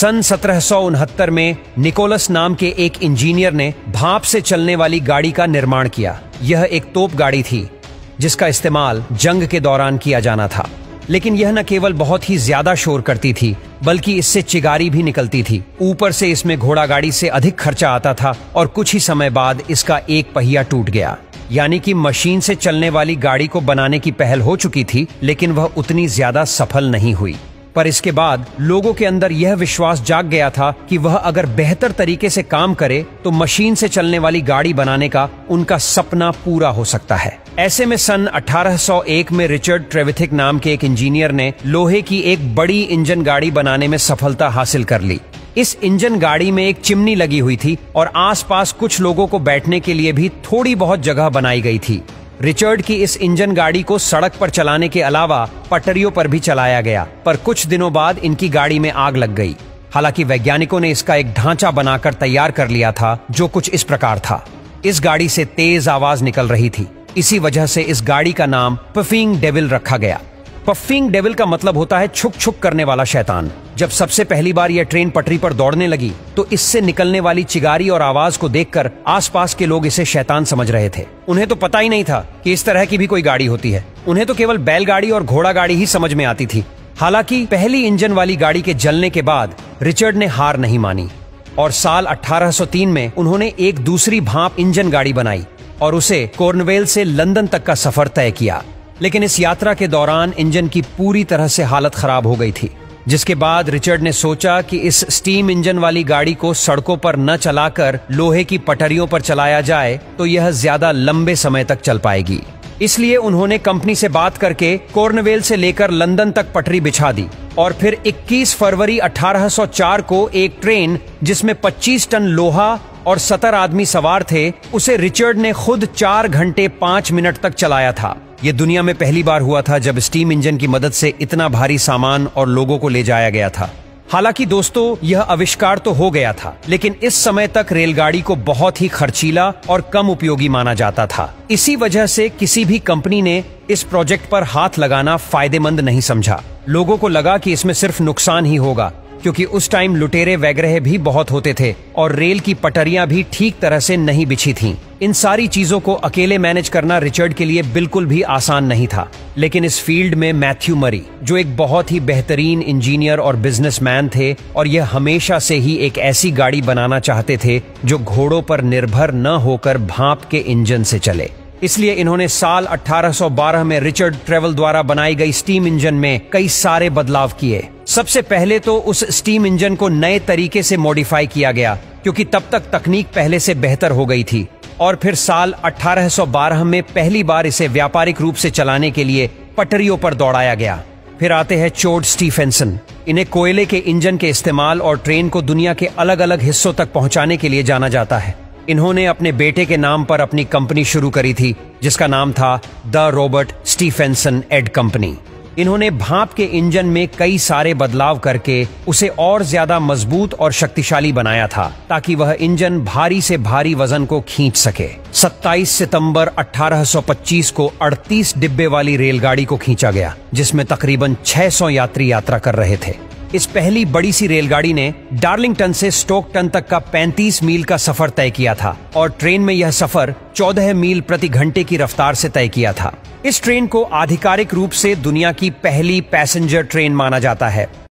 सन 1769 में निकोलस नाम के एक इंजीनियर ने भाप से चलने वाली गाड़ी का निर्माण किया। यह एक तोप गाड़ी थी जिसका इस्तेमाल जंग के दौरान किया जाना था। लेकिन यह न केवल बहुत ही ज्यादा शोर करती थी बल्कि इससे चिगारी भी निकलती थी। ऊपर से इसमें घोड़ा गाड़ी से अधिक खर्चा आता था और कुछ ही समय बाद इसका एक पहिया टूट गया। यानी कि मशीन से चलने वाली गाड़ी को बनाने की पहल हो चुकी थी, लेकिन वह उतनी ज्यादा सफल नहीं हुई। पर इसके बाद लोगों के अंदर यह विश्वास जाग गया था कि वह अगर बेहतर तरीके से काम करे तो मशीन से चलने वाली गाड़ी बनाने का उनका सपना पूरा हो सकता है। ऐसे में सन 1801 में रिचर्ड ट्रेविथिक नाम के एक इंजीनियर ने लोहे की एक बड़ी इंजन गाड़ी बनाने में सफलता हासिल कर ली। इस इंजन गाड़ी में एक चिमनी लगी हुई थी और आसपास कुछ लोगों को बैठने के लिए भी थोड़ी बहुत जगह बनाई गई थी। रिचर्ड की इस इंजन गाड़ी को सड़क पर चलाने के अलावा पटरियों पर भी चलाया गया, पर कुछ दिनों बाद इनकी गाड़ी में आग लग गई। हालांकि वैज्ञानिकों ने इसका एक ढांचा बनाकर तैयार कर लिया था जो कुछ इस प्रकार था। इस गाड़ी से तेज आवाज निकल रही थी। इसी वजह से इस गाड़ी का नाम पफिंग डेविल रखा गया। पफिंग डेविल का मतलब होता है छुक छुक करने वाला शैतान। जब सबसे पहली बार यह ट्रेन पटरी पर दौड़ने लगी तो इससे निकलने वाली चिगारी और आवाज को देखकर आसपास के लोग इसे शैतान समझ रहे थे। उन्हें तो पता ही नहीं था कि इस तरह की भी कोई गाड़ी होती है। उन्हें तो केवल बैलगाड़ी और घोड़ा गाड़ी ही समझ में आती थी। हालांकि पहली इंजन वाली गाड़ी के जलने के बाद रिचर्ड ने हार नहीं मानी और साल 1803 में उन्होंने एक दूसरी भाप इंजन गाड़ी बनाई और उसे कॉर्नवेल से लंदन तक का सफर तय किया। लेकिन इस यात्रा के दौरान इंजन की पूरी तरह से हालत खराब हो गई थी, जिसके बाद रिचर्ड ने सोचा कि इस स्टीम इंजन वाली गाड़ी को सड़कों पर न चलाकर लोहे की पटरियों पर चलाया जाए तो यह ज्यादा लंबे समय तक चल पाएगी। इसलिए उन्होंने कंपनी से बात करके कॉर्नवेल से लेकर लंदन तक पटरी बिछा दी और फिर 21 फरवरी 1804 को एक ट्रेन जिसमें 25 टन लोहा और 70 आदमी सवार थे, उसे रिचर्ड ने खुद 4 घंटे 5 मिनट तक चलाया था। यह दुनिया में पहली बार हुआ था जब स्टीम इंजन की मदद से इतना भारी सामान और लोगों को ले जाया गया था। हालांकि दोस्तों, यह आविष्कार तो हो गया था, लेकिन इस समय तक रेलगाड़ी को बहुत ही खर्चीला और कम उपयोगी माना जाता था। इसी वजह से किसी भी कंपनी ने इस प्रोजेक्ट पर हाथ लगाना फायदेमंद नहीं समझा। लोगों को लगा कि इसमें सिर्फ नुकसान ही होगा, क्योंकि उस टाइम लुटेरे वगैरह भी बहुत होते थे और रेल की पटरियां भी ठीक तरह से नहीं बिछी थीं। इन सारी चीजों को अकेले मैनेज करना रिचर्ड के लिए बिल्कुल भी आसान नहीं था। लेकिन इस फील्ड में मैथ्यू मरी, जो एक बहुत ही बेहतरीन इंजीनियर और बिजनेसमैन थे, और यह हमेशा से ही एक ऐसी गाड़ी बनाना चाहते थे जो घोड़ों पर निर्भर न होकर भाप के इंजन से चले। इसलिए इन्होंने साल 1812 में रिचर्ड ट्रेवल द्वारा बनाई गई स्टीम इंजन में कई सारे बदलाव किए। सबसे पहले तो उस स्टीम इंजन को नए तरीके से मॉडिफाई किया गया, क्योंकि तब तक तकनीक पहले से बेहतर हो गई थी। और फिर साल 1812 में पहली बार इसे व्यापारिक रूप से चलाने के लिए पटरियों पर दौड़ाया गया। फिर आते हैं चोड स्टीफेंसन। इन्हें कोयले के इंजन के इस्तेमाल और ट्रेन को दुनिया के अलग अलग हिस्सों तक पहुंचाने के लिए जाना जाता है। इन्होंने अपने बेटे के नाम पर अपनी कंपनी शुरू करी थी, जिसका नाम था the Robert Stephenson and company. इन्होंने भाप के इंजन में कई सारे बदलाव करके उसे और ज्यादा मजबूत और शक्तिशाली बनाया था, ताकि वह इंजन भारी से भारी वजन को खींच सके। 27 सितंबर 1825 को 38 डिब्बे वाली रेलगाड़ी को खींचा गया, जिसमें तकरीबन 600 यात्री यात्रा कर रहे थे। इस पहली बड़ी सी रेलगाड़ी ने डार्लिंगटन से स्टोकटन तक का 35 मील का सफर तय किया था और ट्रेन में यह सफर 14 मील प्रति घंटे की रफ्तार से तय किया था। इस ट्रेन को आधिकारिक रूप से दुनिया की पहली पैसेंजर ट्रेन माना जाता है।